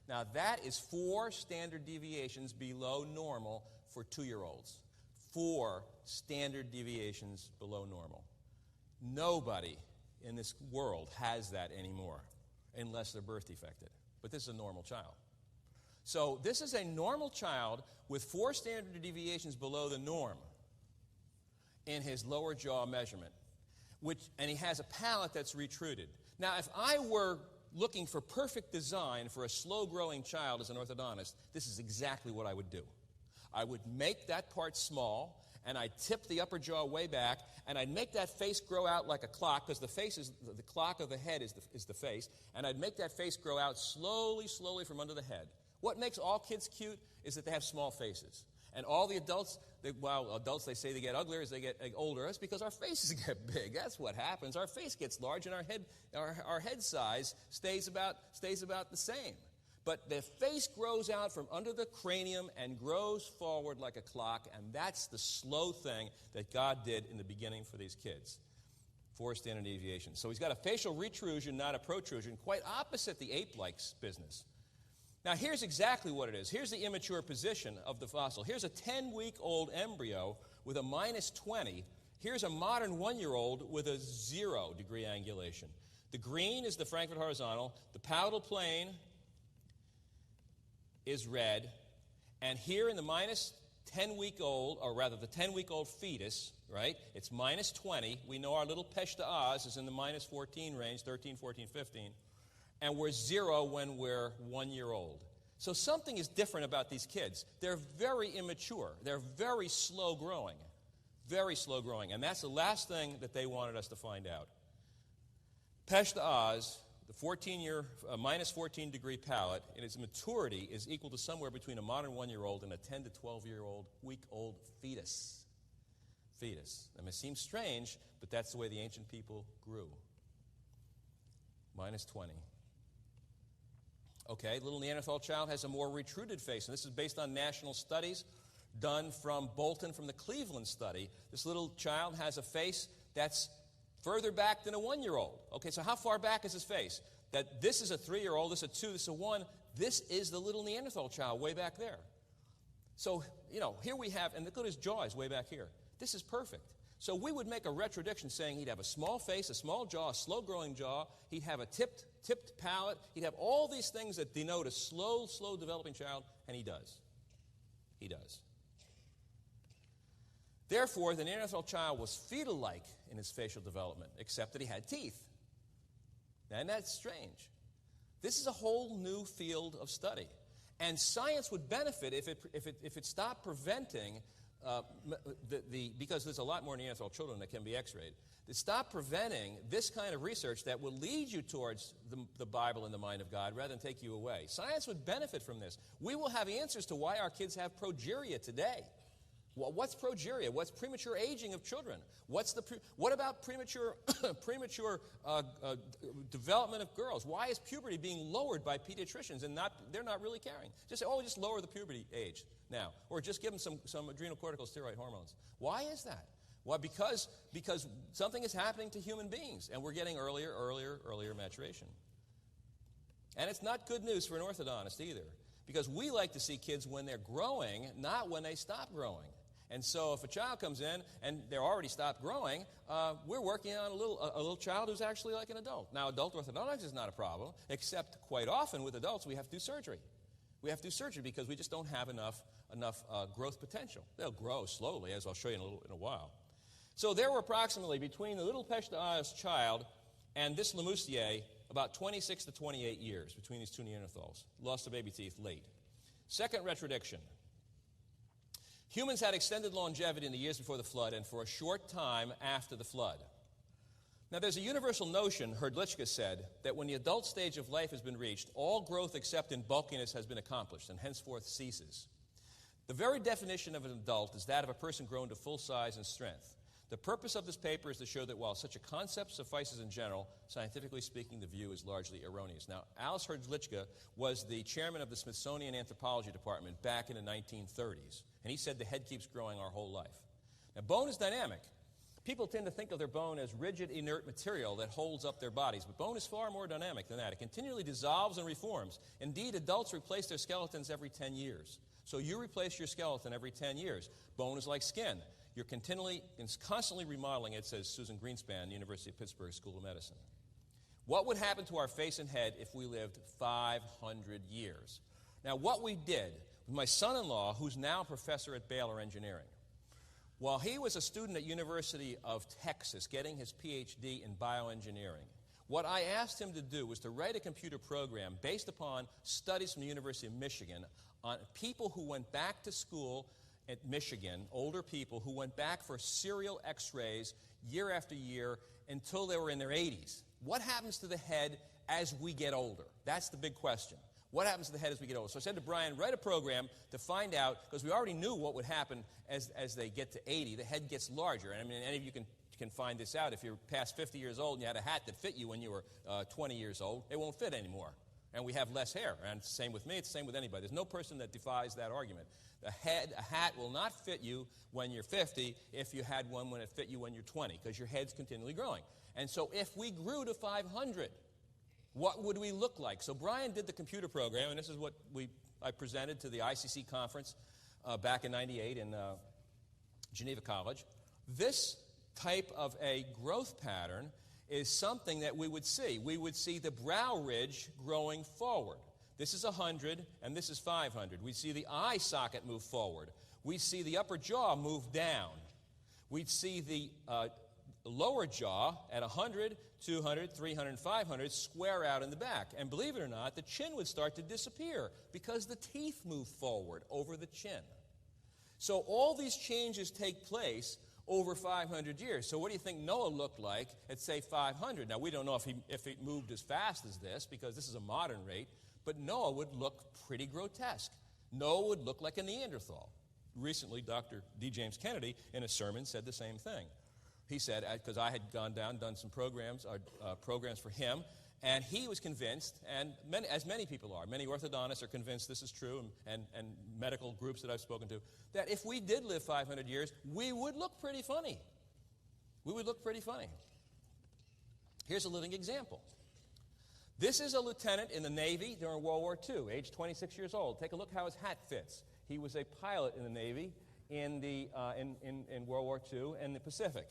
S2: Now, that is 4 standard deviations below normal for 2-year-olds. 4 standard deviations below normal. Nobody in this world has that anymore, unless they're birth defected. But this is a normal child. So this is a normal child with 4 standard deviations below the norm in his lower jaw measurement, and he has a palate that's retruded. Now, if I were looking for perfect design for a slow-growing child as an orthodontist, this is exactly what I would do. I would make that part small, and I'd tip the upper jaw way back, and I'd make that face grow out like a clock, because the face is the clock of the head is the face, and I'd make that face grow out slowly from under the head. What makes all kids cute is that they have small faces. And all the adults, adults, they say they get uglier as they get older. That's because our faces get big. That's what happens. Our face gets large, and our head size stays about the same. But the face grows out from under the cranium and grows forward like a clock, and that's the slow thing that God did in the beginning for these kids. 4 standard deviations. So he's got a facial retrusion, not a protrusion, quite opposite the ape-like business. Now, here's exactly what it is. Here's the immature position of the fossil. Here's a 10-week-old embryo with a minus 20. Here's a modern 1-year-old with a 0-degree angulation. The green is the Frankfurt horizontal. The palatal plane is red. And here in the minus 10-week-old, or rather the 10-week-old fetus, right, it's minus 20. We know our little Pesh to Oz is in the minus 14 range, 13, 14, 15. And we're 0 when we're 1 year old. So something is different about these kids. They're very immature. They're very slow growing. Very slow growing. And that's the last thing that they wanted us to find out. Pesh to Oz, the minus 14-degree palate, in its maturity is equal to somewhere between a modern 1-year-old and a 10 to 12-week-old fetus. That may seem strange, but that's the way the ancient people grew. Minus 20. Okay, little Neanderthal child has a more retruded face, and this is based on national studies. done from Bolton from the Cleveland study. This little child has a face that's further back than a 1-year-old. Okay, so how far back is his face? That this is a 3-year-old, this is a 2, this is a 1. This is the little Neanderthal child way back there. So, here we have, and look at his jaw is way back here. This is perfect. So we would make a retrodiction saying he'd have a small face, a small jaw, a slow-growing jaw. He'd have a tipped palate. He'd have all these things that denote a slow developing child, and he does. He does. Therefore, the Neanderthal child was fetal-like in his facial development, except that he had teeth. And that's strange. This is a whole new field of study. And science would benefit if it stopped preventing, because there's a lot more Neanderthal children that can be x-rayed, to stop preventing this kind of research that will lead you towards the Bible and the mind of God rather than take you away. Science would benefit from this. We will have answers to why our kids have progeria today. Well, what's progeria? What's premature aging of children? What about premature development of girls? Why is puberty being lowered by pediatricians and they're not really caring? Just say, just lower the puberty age now, or just give them some adrenocorticosteroid hormones. Why is that? Well, because something is happening to human beings, and we're getting earlier maturation. And it's not good news for an orthodontist either, because we like to see kids when they're growing, not when they stop growing. And so if a child comes in and they're already stopped growing, we're working on a little child who's actually like an adult. Now, adult orthodontics is not a problem, except quite often with adults we have to do surgery. We have to do surgery because we just don't have enough growth potential. They'll grow slowly, as I'll show you in a while. So there were approximately, between the little Peshta's child and this Lemoussier, about 26 to 28 years between these two Neanderthals. Lost the baby teeth late. Second retrodiction. Humans had extended longevity in the years before the flood and for a short time after the flood. Now, there's a universal notion, Hrdlicka said, that when the adult stage of life has been reached, all growth except in bulkiness has been accomplished and henceforth ceases. The very definition of an adult is that of a person grown to full size and strength. The purpose of this paper is to show that while such a concept suffices in general, scientifically speaking, the view is largely erroneous. Now, Alice Hrdlicka was the chairman of the Smithsonian Anthropology Department back in the 1930s, and he said the head keeps growing our whole life. Now, bone is dynamic. People tend to think of their bone as rigid, inert material that holds up their bodies, but bone is far more dynamic than that. It continually dissolves and reforms. Indeed, adults replace their skeletons every 10 years. So you replace your skeleton every 10 years. Bone is like skin. You're constantly remodeling it, says Susan Greenspan, University of Pittsburgh School of Medicine. What would happen to our face and head if we lived 500 years? Now, what we did with my son-in-law, who's now a professor at Baylor Engineering, while he was a student at University of Texas getting his PhD in bioengineering, what I asked him to do was to write a computer program based upon studies from the University of Michigan on people who went back to school at Michigan, older people who went back for serial x-rays year after year until they were in their 80s. What happens to the head as we get older? That's the big question. What happens to the head as we get older? So I said to Brian, write a program to find out, because we already knew what would happen as they get to 80. The head gets larger. And I mean, any of you can find this out. If you're past 50 years old and you had a hat that fit you when you were 20 years old, it won't fit anymore. And we have less hair. And it's the same with me. It's the same with anybody. There's no person that defies that argument. A hat will not fit you when you're 50 if you had one when it fit you when you're 20, because your head's continually growing. And so if we grew to 500, what would we look like? So Brian did the computer program, and this is what I presented to the ICC conference back in 98 in Geneva College. This type of a growth pattern is something that we would see. We would see the brow ridge growing forward. This is 100, and this is 500. We'd see the eye socket move forward. We'd see the upper jaw move down. We'd see the lower jaw at 100, 200, 300, and 500 square out in the back. And believe it or not, the chin would start to disappear because the teeth move forward over the chin. So all these changes take place over 500 years. So what do you think Noah looked like at, say, 500? Now, we don't know if he moved as fast as this, because this is a modern rate, but Noah would look pretty grotesque. Noah would look like a Neanderthal. Recently, Dr. D. James Kennedy, in a sermon, said the same thing. He said, because I had gone down, done some programs for him, And he was convinced, and as many people are, many orthodontists are convinced this is true, and medical groups that I've spoken to, that if we did live 500 years, we would look pretty funny. We would look pretty funny. Here's a living example. This is a lieutenant in the Navy during World War II, age 26 years old. Take a look how his hat fits. He was a pilot in the Navy in World War II in the Pacific.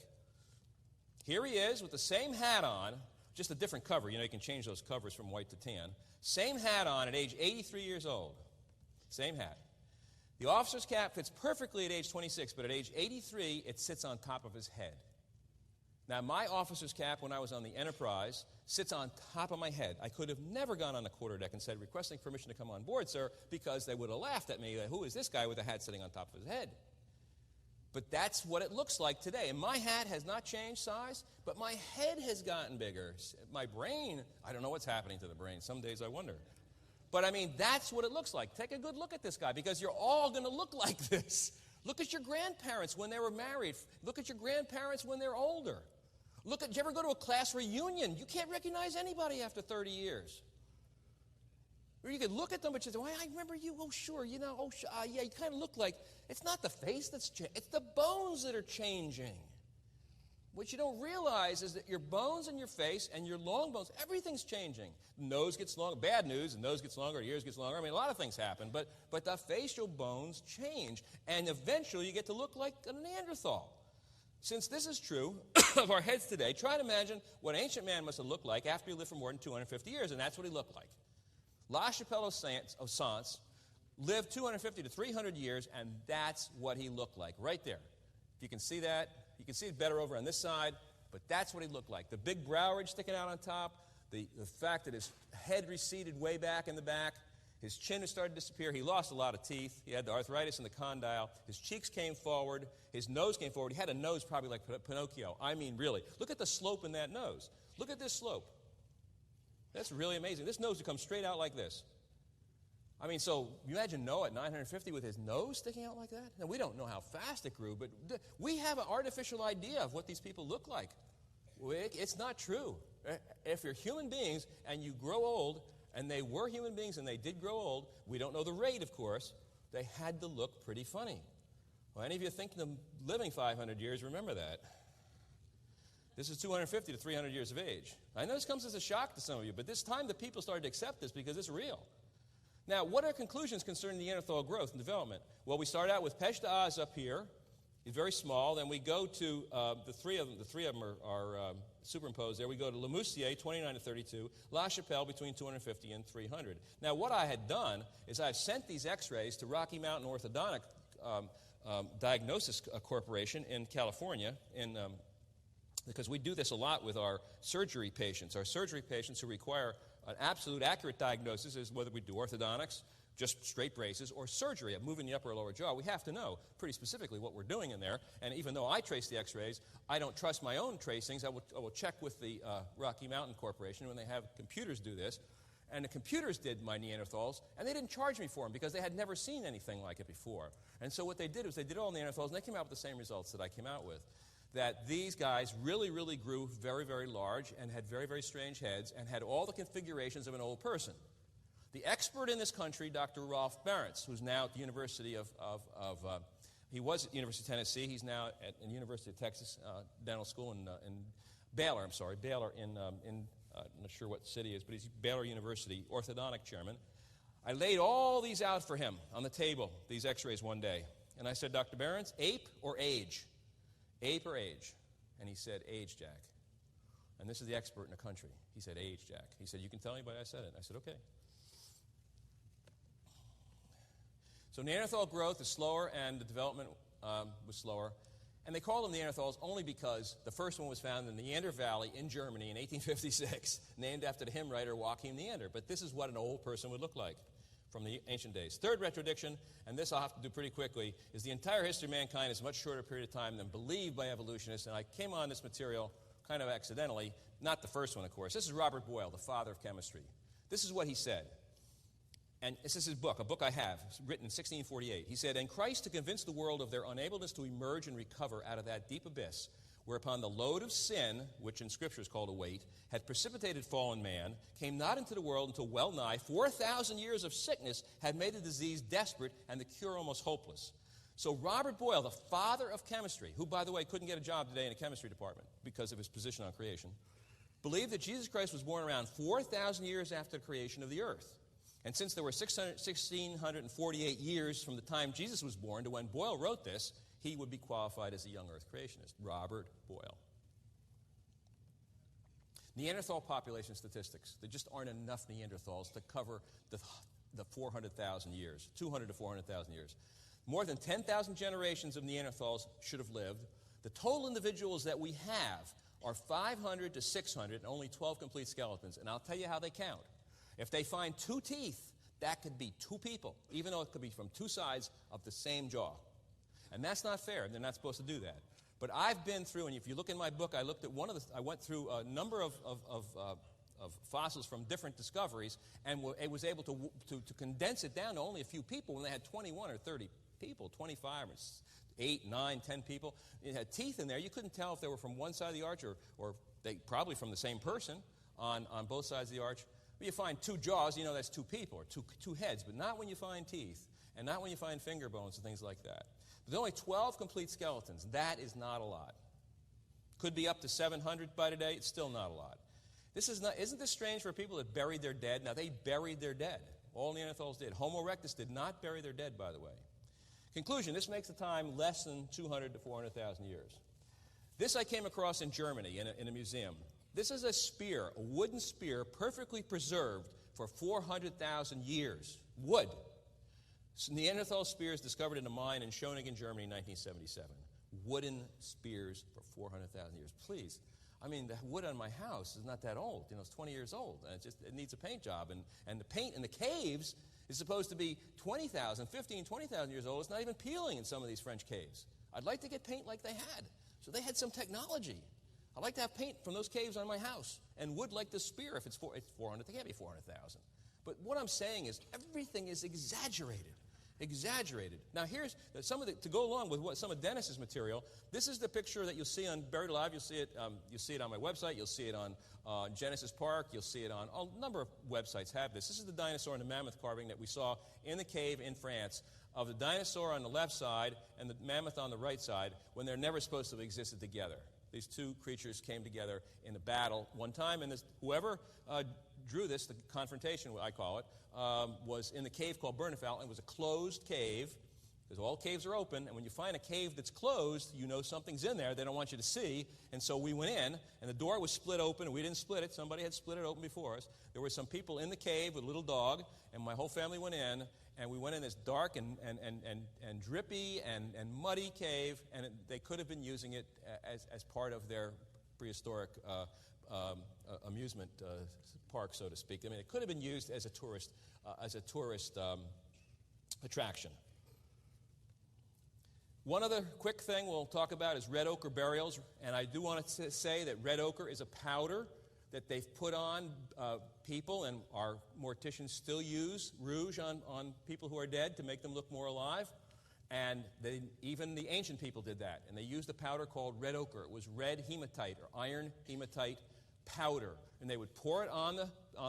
S2: Here he is with the same hat on, just a different cover. You know, you can change those covers from white to tan. Same hat on at age 83 years old. Same hat. The officer's cap fits perfectly at age 26, but at age 83, it sits on top of his head. Now, my officer's cap when I was on the Enterprise sits on top of my head. I could have never gone on the quarterdeck and said, requesting permission to come on board, sir, because they would have laughed at me. Who is this guy with a hat sitting on top of his head? But that's what it looks like today. And my hat has not changed size, but my head has gotten bigger. My brain, I don't know what's happening to the brain. Some days I wonder. But I mean, that's what it looks like. Take a good look at this guy, because you're all going to look like this. Look at your grandparents when they were married. Look at your grandparents when they're older. Did you ever go to a class reunion? You can't recognize anybody after 30 years. Or you could look at them, but you say, well, I remember you. Oh, sure, you know, yeah, you kind of look like. It's not the face that's changing. It's the bones that are changing. What you don't realize is that your bones and your face and your long bones, everything's changing. The nose gets longer. Bad news, the nose gets longer, the ears gets longer. I mean, a lot of things happen, but the facial bones change, and eventually you get to look like a Neanderthal. Since this is true of our heads today, try to imagine what ancient man must have looked like after he lived for more than 250 years, and that's what he looked like. La Chapelle of Sens lived 250 to 300 years, and that's what he looked like, right there. If you can see that, you can see it better over on this side, but that's what he looked like. The big brow ridge sticking out on top, the fact that his head receded way back in the back, his chin had started to disappear, he lost a lot of teeth, he had the arthritis in the condyle, his cheeks came forward, his nose came forward, he had a nose probably like Pinocchio. I mean, really. Look at the slope in that nose. Look at this slope. That's really amazing. This nose would come straight out like this. I mean, so you imagine Noah at 950 with his nose sticking out like that? Now, we don't know how fast it grew, but we have an artificial idea of what these people look like. It's not true. If you're human beings and you grow old, and they were human beings and they did grow old, we don't know the rate, of course, they had to look pretty funny. Well, any of you think them living 500 years, remember that. This is 250 to 300 years of age. I know this comes as a shock to some of you, but this time the people started to accept this because it's real. Now, what are conclusions concerning Neanderthal growth and development? Well, we start out with Pech d'Oz up here. It's very small. Then we go to the three of them are superimposed there. We go to Le Moussier, 29 to 32, La Chapelle between 250 and 300. Now, what I had done is I've sent these x-rays to Rocky Mountain Orthodontic Diagnosis Corporation in California, because we do this a lot with our surgery patients. Our surgery patients who require an absolute accurate diagnosis is whether we do orthodontics, just straight braces, or surgery of moving the upper or lower jaw. We have to know pretty specifically what we're doing in there. And even though I trace the x-rays, I don't trust my own tracings. I will check with the Rocky Mountain Corporation when they have computers do this. And the computers did my Neanderthals, and they didn't charge me for them because they had never seen anything like it before. And so what they did was they did all Neanderthals, and they came out with the same results that I came out with. That these guys really, really grew very, very large and had very, very strange heads and had all the configurations of an old person. The expert in this country, Dr. Rolf Barentz, who's now at the University he was at the University of Tennessee. He's now at the University of Texas Dental School in Baylor. I'm not sure what city it is, but he's Baylor University orthodontic chairman. I laid all these out for him on the table, these x-rays one day. And I said, Dr. Barentz, ape or age? Ape or age? And he said, age, Jack. And this is the expert in the country. He said, age, Jack. He said, you can tell anybody I said it. I said, okay. So Neanderthal growth is slower, and the development was slower. And they call them Neanderthals only because the first one was found in the Neander Valley in Germany in 1856, named after the hymn writer Joachim Neander. But this is what an old person would look like from the ancient days. Third retrodiction, and this I'll have to do pretty quickly, is the entire history of mankind is a much shorter period of time than believed by evolutionists. And I came on this material kind of accidentally, not the first one, of course. This is Robert Boyle, the father of chemistry. This is what he said. And this is his book, a book I have, written in 1648. He said, "And Christ, to convince the world of their unableness to emerge and recover out of that deep abyss, whereupon the load of sin, which in Scripture is called a weight, had precipitated fallen man, came not into the world until well nigh 4,000 years of sickness had made the disease desperate and the cure almost hopeless. So Robert Boyle, the father of chemistry, who, by the way, couldn't get a job today in a chemistry department because of his position on creation, believed that Jesus Christ was born around 4,000 years after the creation of the earth. And since there were 1,648 years from the time Jesus was born to when Boyle wrote this, he would be qualified as a young earth creationist, Robert Boyle. Neanderthal population statistics. There just aren't enough Neanderthals to cover the 400,000 years, 200 to 400,000 years. More than 10,000 generations of Neanderthals should have lived. The total individuals that we have are 500 to 600 and only 12 complete skeletons. And I'll tell you how they count. If they find 2 teeth, that could be 2 people, even though it could be from 2 sides of the same jaw. And that's not fair. They're not supposed to do that. But I've been through, and if you look in my book, I went through a number of fossils from different discoveries, and it was able to condense it down to only a few people when they had 21 or 30 people, 25 or 8, 9, 10 people. It had teeth in there. You couldn't tell if they were from one side of the arch or they probably from the same person on both sides of the arch. But you find 2 jaws, you know that's 2 people, or two heads, but not when you find teeth, and not when you find finger bones and things like that. There's only 12 complete skeletons. That is not a lot. Could be up to 700 by today. It's still not a lot. Isn't this strange for people that buried their dead? Now, they buried their dead. All Neanderthals did. Homo erectus did not bury their dead, by the way. Conclusion, this makes the time less than 200 to 400,000 years. This I came across in Germany in a museum. This is a spear, a wooden spear, perfectly preserved for 400,000 years. Wood. Neanderthal spears discovered in a mine in Schoningen, Germany in 1977. Wooden spears for 400,000 years. Please. I mean, the wood on my house is not that old. You know, it's 20 years old. And it needs a paint job. And the paint in the caves is supposed to be 20,000, 15, 20,000 years old. It's not even peeling in some of these French caves. I'd like to get paint like they had. So they had some technology. I'd like to have paint from those caves on my house. And wood like this spear, if it's 400, they can't be 400,000. But what I'm saying is everything is exaggerated. Exaggerated. Now here's to go along with some of Dennis's material. This is the picture that you'll see on Buried Alive. You'll see it on my website. You'll see it on Genesis Park. You'll see it on a number of websites have this. This is the dinosaur and the mammoth carving that we saw in the cave in France of the dinosaur on the left side and the mammoth on the right side when they're never supposed to have existed together. These 2 creatures came together in a battle one time, and whoever drew this, the confrontation, I call it, was in the cave called Bernafal. It was a closed cave, because all caves are open, and when you find a cave that's closed, you know something's in there they don't want you to see, and so we went in, and the door was split open, and we didn't split it. Somebody had split it open before us. There were some people in the cave with a little dog, and my whole family went in, and we went in this dark and drippy and muddy cave, and they could have been using it as part of their prehistoric amusement park, so to speak. I mean, it could have been used as a tourist attraction. One other quick thing we'll talk about is red ochre burials, and I do want to say that red ochre is a powder that they've put on people, and our morticians still use rouge on people who are dead to make them look more alive. And even the ancient people did that, and they used a powder called red ochre. It was red hematite or iron hematite powder, and they would pour it on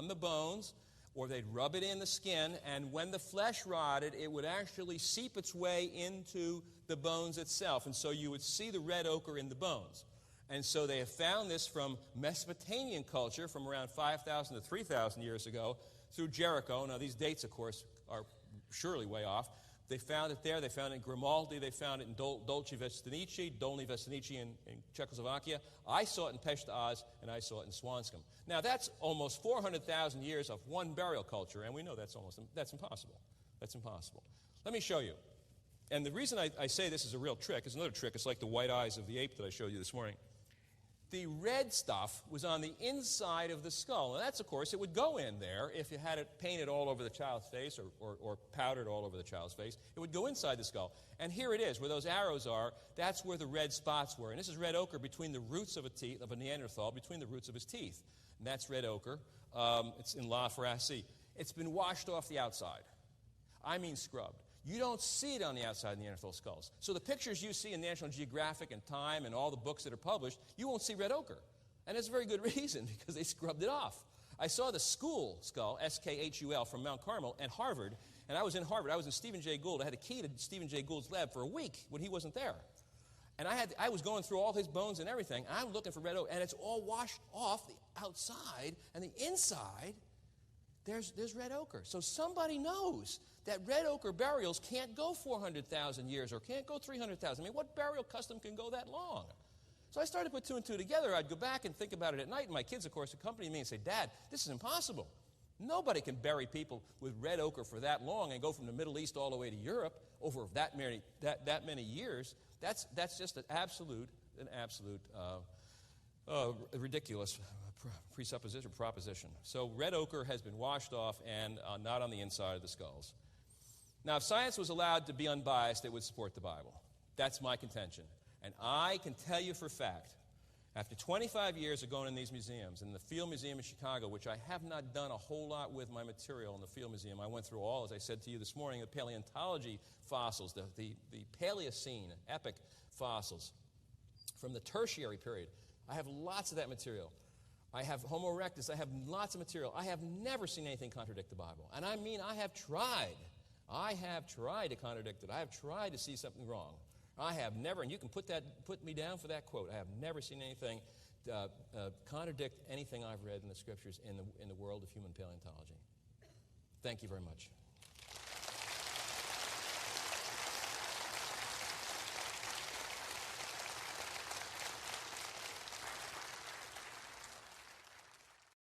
S2: the bones, or they'd rub it in the skin, and when the flesh rotted, it would actually seep its way into the bones itself, and so you would see the red ochre in the bones. And so they have found this from Mesopotamian culture from around 5,000 to 3,000 years ago through Jericho. Now, these dates, of course, are surely way off. They found it there. They found it in Grimaldi. They found it in Dolni Vesnici in Czechoslovakia. I saw it in Peshta Oz, and I saw it in Swanscombe. Now, that's almost 400,000 years of one burial culture, and we know that's impossible. That's impossible. Let me show you. And the reason I say this is a real trick is another trick. It's like the white eyes of the ape that I showed you this morning. The red stuff was on the inside of the skull. And that's, of course, it would go in there if you had it painted all over the child's face or powdered all over the child's face. It would go inside the skull. And here it is, where those arrows are. That's where the red spots were. And this is red ochre between the roots of a Neanderthal, between the roots of his teeth. And that's red ochre. It's in La Frasie. It's been washed off the outside. I mean scrubbed. You don't see it on the outside of the Neanderthal skulls. So the pictures you see in National Geographic and Time and all the books that are published, you won't see red ochre. And it's a very good reason, because they scrubbed it off. I saw the school skull, SKHUL, from Mount Carmel and Harvard, and I was in Harvard. I was in Stephen Jay Gould. I had a key to Stephen Jay Gould's lab for a week when he wasn't there. And I was going through all his bones and everything, and I'm looking for red ochre, and it's all washed off the outside, and the inside, there's red ochre. So somebody knows that red ochre burials can't go 400,000 years or can't go 300,000. I mean, what burial custom can go that long? So I started to put two and two together. I'd go back and think about it at night, and my kids, of course, accompany me and say, Dad, this is impossible. Nobody can bury people with red ochre for that long and go from the Middle East all the way to Europe over that many years. That's just an absolute ridiculous proposition. So red ochre has been washed off and not on the inside of the skulls. Now, if science was allowed to be unbiased, it would support the Bible. That's my contention. And I can tell you for a fact, after 25 years of going in these museums, in the Field Museum in Chicago, which I have not done a whole lot with my material in the Field Museum, I went through all, as I said to you this morning, the paleontology fossils, the Paleocene, epic fossils from the tertiary period. I have lots of that material. I have Homo erectus. I have lots of material. I have never seen anything contradict the Bible. And I mean, I have tried. I have tried to contradict it. I have tried to see something wrong. I have never, and you can put me down for that quote, I have never seen anything contradict anything I've read in the Scriptures in the world of human paleontology. Thank you very much.